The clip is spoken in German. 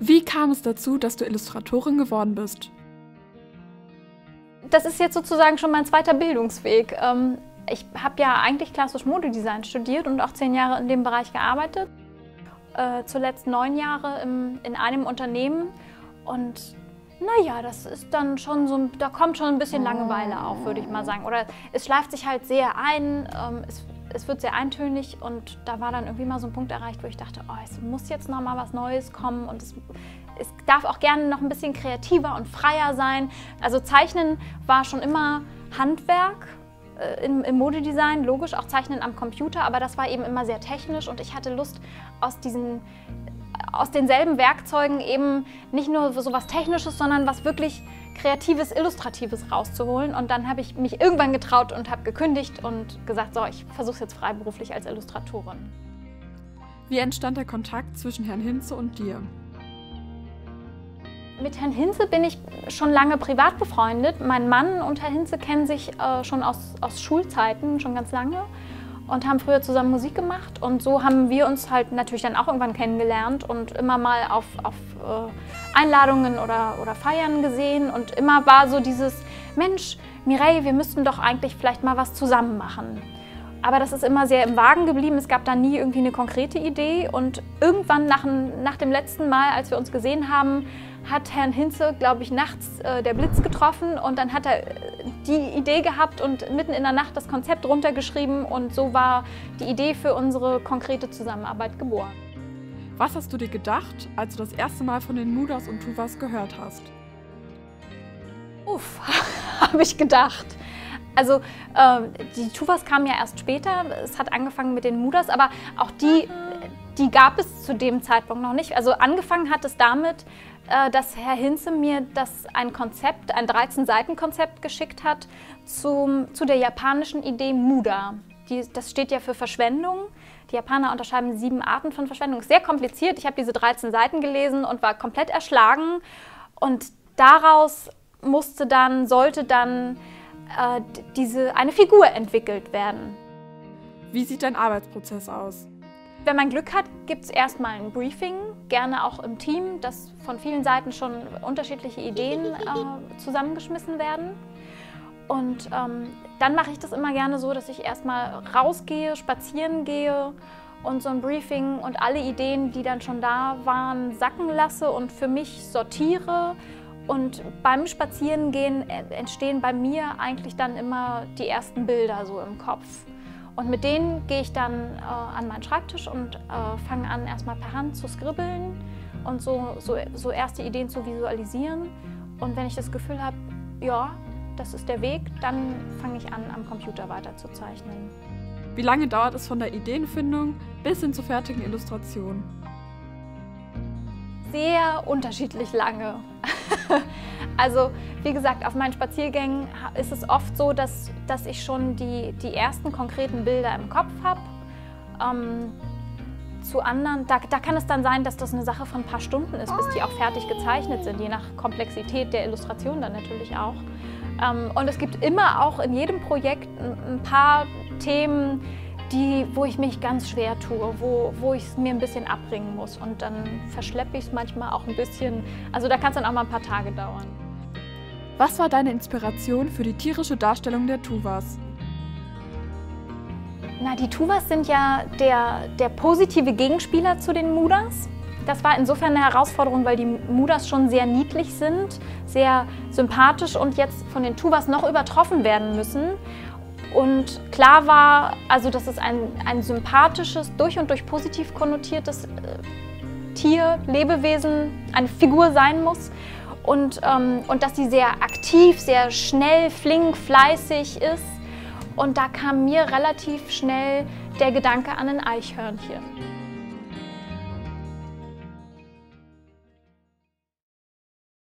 Wie kam es dazu, dass du Illustratorin geworden bist? Das ist jetzt sozusagen schon mein zweiter Bildungsweg. Ich habe ja eigentlich klassisch Modedesign studiert und auch 10 Jahre in dem Bereich gearbeitet. Zuletzt 9 Jahre in einem Unternehmen. Und naja, das ist dann schon so, da kommt schon ein bisschen Langeweile auf, würde ich mal sagen. Oder es schleift sich halt sehr ein, es wird sehr eintönig und da war dann irgendwie mal so ein Punkt erreicht, wo ich dachte, oh, es muss jetzt noch mal was Neues kommen und es darf auch gerne noch ein bisschen kreativer und freier sein. Also Zeichnen war schon immer Handwerk im Modedesign, logisch, auch Zeichnen am Computer, aber das war eben immer sehr technisch und ich hatte Lust, aus denselben Werkzeugen eben nicht nur so was Technisches, sondern was wirklich Kreatives, Illustratives rauszuholen. Und dann habe ich mich irgendwann getraut und habe gekündigt und gesagt, so, ich versuche es jetzt freiberuflich als Illustratorin. Wie entstand der Kontakt zwischen Herrn Hinze und dir? Mit Herrn Hinze bin ich schon lange privat befreundet. Mein Mann und Herr Hinze kennen sich schon aus Schulzeiten, schon ganz lange. Und haben früher zusammen Musik gemacht und so haben wir uns halt natürlich dann auch irgendwann kennengelernt und immer mal auf Einladungen oder Feiern gesehen und immer war so dieses, Mensch, Mireille, wir müssten doch eigentlich vielleicht mal was zusammen machen. Aber das ist immer sehr im Wagen geblieben, es gab da nie irgendwie eine konkrete Idee und irgendwann nach dem letzten Mal, als wir uns gesehen haben, hat Herrn Hinze, glaube ich, nachts der Blitz getroffen und dann hat er die Idee gehabt und mitten in der Nacht das Konzept runtergeschrieben und so war die Idee für unsere konkrete Zusammenarbeit geboren. Was hast du dir gedacht, als du das erste Mal von den Mudas und Tuvas gehört hast? Uff, habe ich gedacht. Also die Tuvas kamen ja erst später, es hat angefangen mit den Mudas, aber auch die gab es zu dem Zeitpunkt noch nicht. Also angefangen hat es damit, dass Herr Hinze mir ein 13-Seiten-Konzept geschickt hat zu der japanischen Idee Muda. Das steht ja für Verschwendung. Die Japaner unterscheiden 7 Arten von Verschwendung. Sehr kompliziert. Ich habe diese 13 Seiten gelesen und war komplett erschlagen. Und daraus sollte dann eine Figur entwickelt werden. Wie sieht dein Arbeitsprozess aus? Wenn man Glück hat, gibt es erstmal ein Briefing, gerne auch im Team, dass von vielen Seiten schon unterschiedliche Ideen zusammengeschmissen werden. Und dann mache ich das immer gerne so, dass ich erstmal rausgehe, spazieren gehe und so ein Briefing und alle Ideen, die dann schon da waren, sacken lasse und für mich sortiere. Und beim Spazierengehen entstehen bei mir eigentlich dann immer die ersten Bilder so im Kopf. Und mit denen gehe ich dann an meinen Schreibtisch und fange an, erstmal per Hand zu skribbeln und so erste Ideen zu visualisieren. Und wenn ich das Gefühl habe, ja, das ist der Weg, dann fange ich an, am Computer weiter zu zeichnen. Wie lange dauert es von der Ideenfindung bis hin zur fertigen Illustration? Sehr unterschiedlich lange. Also wie gesagt, auf meinen Spaziergängen ist es oft so, dass ich schon die ersten konkreten Bilder im Kopf habe. Zu anderen, da kann es dann sein, dass das eine Sache von ein paar Stunden ist, bis die auch fertig gezeichnet sind, je nach Komplexität der Illustration dann natürlich auch. Und es gibt immer auch in jedem Projekt ein paar Themen, wo ich mich ganz schwer tue, wo ich es mir ein bisschen abbringen muss und dann verschleppe ich es manchmal auch ein bisschen. Also da kann es dann auch mal ein paar Tage dauern. Was war deine Inspiration für die tierische Darstellung der Tuvas? Na, die Tuvas sind ja der positive Gegenspieler zu den Mudas. Das war insofern eine Herausforderung, weil die Mudas schon sehr niedlich sind, sehr sympathisch und jetzt von den Tuvas noch übertroffen werden müssen. Und klar war, also dass es ein sympathisches, durch und durch positiv konnotiertes Tier, Lebewesen, eine Figur sein muss und dass sie sehr aktiv, sehr schnell, flink, fleißig ist. Und da kam mir relativ schnell der Gedanke an ein Eichhörnchen.